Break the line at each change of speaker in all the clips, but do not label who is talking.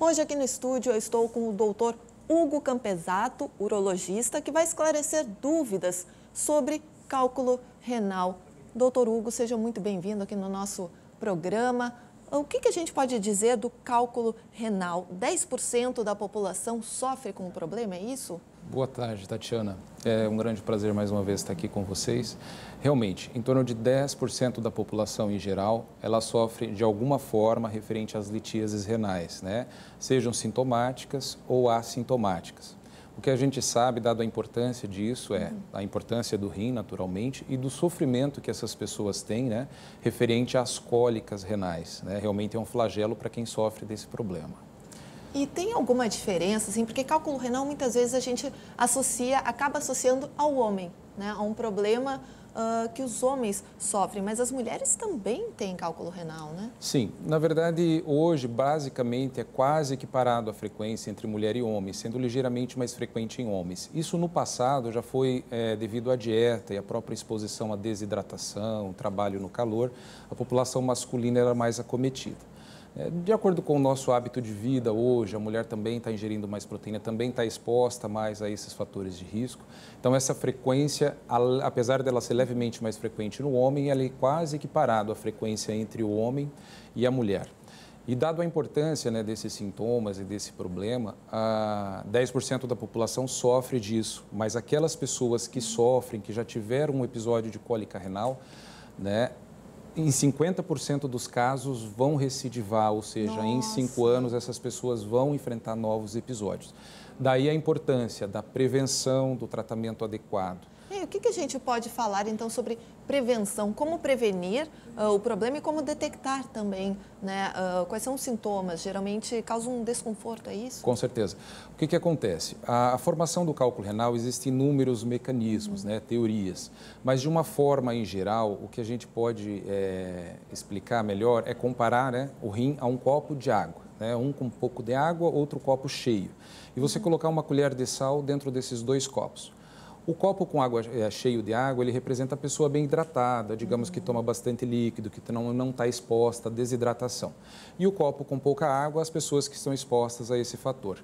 Hoje aqui no estúdio eu estou com o doutor Hugo Campesato, urologista, que vai esclarecer dúvidas sobre cálculo renal. Doutor Hugo, seja muito bem-vindo aqui no nosso programa. O que a gente pode dizer do cálculo renal? 10% da população sofre com o problema, é isso?
Boa tarde, Tatiana. É um grande prazer mais uma vez estar aqui com vocês. Realmente, em torno de 10% da população em geral, ela sofre de alguma forma referente às litíases renais, né? Sejam sintomáticas ou assintomáticas. O que a gente sabe, dado a importância disso, é a importância do rim, naturalmente, e do sofrimento que essas pessoas têm, né? Referente às cólicas renais, né? Realmente é um flagelo para quem sofre desse problema.
E tem alguma diferença, assim, porque cálculo renal muitas vezes a gente acaba associando ao homem, né? A um problema que os homens sofrem, mas as mulheres também têm cálculo renal, né?
Sim, na verdade hoje basicamente é quase equiparado a frequência entre mulher e homem, sendo ligeiramente mais frequente em homens. Isso no passado já foi devido à dieta e à própria exposição à desidratação, trabalho no calor, a população masculina era mais acometida. De acordo com o nosso hábito de vida hoje, a mulher também está ingerindo mais proteína, também está exposta mais a esses fatores de risco. Então, essa frequência, apesar dela ser levemente mais frequente no homem, ela é quase equiparado à frequência entre o homem e a mulher. E dado a importância, né, desses sintomas e desse problema, 10% da população sofre disso, mas aquelas pessoas que sofrem, que já tiveram um episódio de cólica renal, né, em 50% dos casos vão recidivar, ou seja,
Nossa.
Em 5 anos essas pessoas vão enfrentar novos episódios. Daí a importância da prevenção, do tratamento adequado.
E o que a gente pode falar, então, sobre prevenção? Como prevenir o problema e como detectar também, né? Quais são os sintomas? Geralmente causam um desconforto, é isso?
Com certeza. O que acontece? A formação do cálculo renal, existem inúmeros mecanismos, né? Teorias. Mas, de uma forma em geral, o que a gente pode explicar melhor é comparar, né, o rim a um copo de água. Né? Um com um pouco de água, outro copo cheio. E você colocar uma colher de sal dentro desses dois copos. O copo com água cheio de água, ele representa a pessoa bem hidratada, digamos que toma bastante líquido, que não está exposta à desidratação. E o copo com pouca água, as pessoas que estão expostas a esse fator.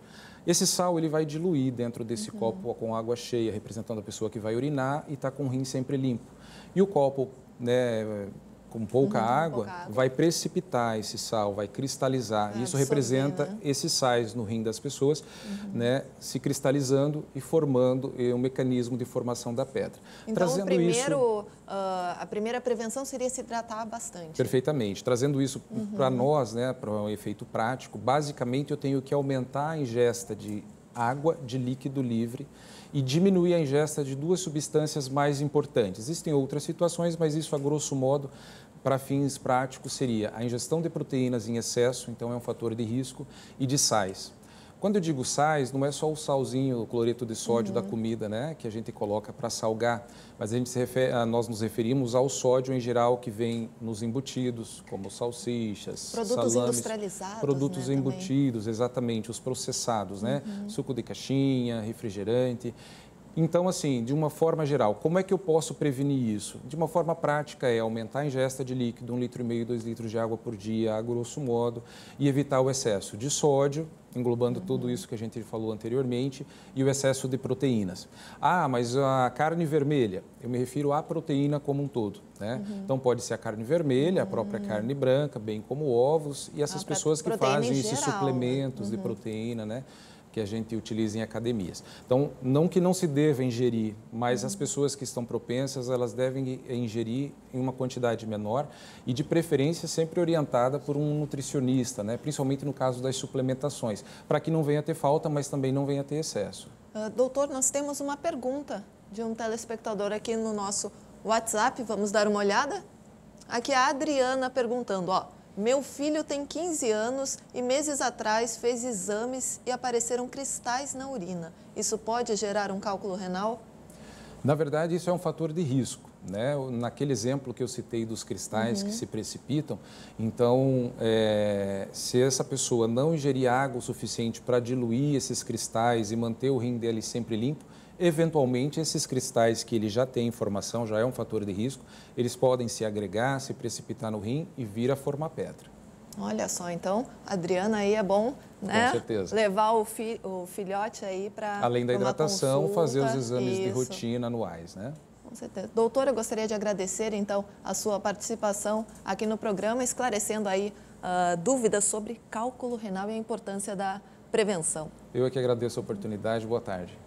Esse sal, ele vai diluir dentro desse copo com água cheia, representando a pessoa que vai urinar e está com o rim sempre limpo. E o copo, né, com pouca água, vai precipitar esse sal, vai cristalizar. Isso representa, né, esses sais no rim das pessoas, né, se cristalizando e formando um mecanismo de formação da pedra.
Então,
Trazendo
a primeira prevenção seria se hidratar bastante.
Perfeitamente. Trazendo isso para nós, né, para um efeito prático, basicamente eu tenho que aumentar a ingesta de água, de líquido livre, e diminuir a ingesta de duas substâncias mais importantes. Existem outras situações, mas isso, a grosso modo, para fins práticos, seria a ingestão de proteínas em excesso, então é um fator de risco, e de sais. Quando eu digo sais, não é só o salzinho, o cloreto de sódio da comida, né, que a gente coloca para salgar, mas nós nos referimos ao sódio em geral que vem nos embutidos, como salsichas,
produtos
salames,
industrializados,
produtos
né,
embutidos,
também.
Exatamente, os processados, né, suco de caixinha, refrigerante. Então, assim, de uma forma geral, como é que eu posso prevenir isso? De uma forma prática é aumentar a ingesta de líquido, 1,5 litro, 2 litros de água por dia, a grosso modo, e evitar o excesso de sódio, englobando tudo isso que a gente falou anteriormente, e o excesso de proteínas. Ah, mas a carne vermelha, eu me refiro à proteína como um todo, né? Então, pode ser a carne vermelha, a própria carne branca, bem como ovos, e essas pessoas que fazem esses suplementos de proteína, né, que a gente utiliza em academias. Então, não que não se deva ingerir, mas as pessoas que estão propensas, elas devem ingerir em uma quantidade menor e, de preferência, sempre orientada por um nutricionista, né? Principalmente no caso das suplementações, para que não venha a ter falta, mas também não venha a ter excesso.
Doutor, nós temos uma pergunta de um telespectador aqui no nosso WhatsApp, vamos dar uma olhada? Aqui a Adriana perguntando, ó, meu filho tem 15 anos e meses atrás fez exames e apareceram cristais na urina. Isso pode gerar um cálculo renal?
Na verdade, isso é um fator de risco, né? Naquele exemplo que eu citei dos cristais que se precipitam, então, se essa pessoa não ingerir água o suficiente para diluir esses cristais e manter o rim dele sempre limpo, eventualmente esses cristais que ele já tem em formação, já é um fator de risco, eles podem se agregar, se precipitar no rim e vir a formar pedra.
Olha só, então, Adriana, aí é bom, né?
Com certeza.
Levar o filhote aí para
além da hidratação, fazer os exames de
Isso.
rotina anuais, né?
Com certeza. Doutora, eu gostaria de agradecer, então, a sua participação aqui no programa, esclarecendo aí dúvidas sobre cálculo renal e a importância da prevenção.
Eu é que agradeço a oportunidade. Boa tarde.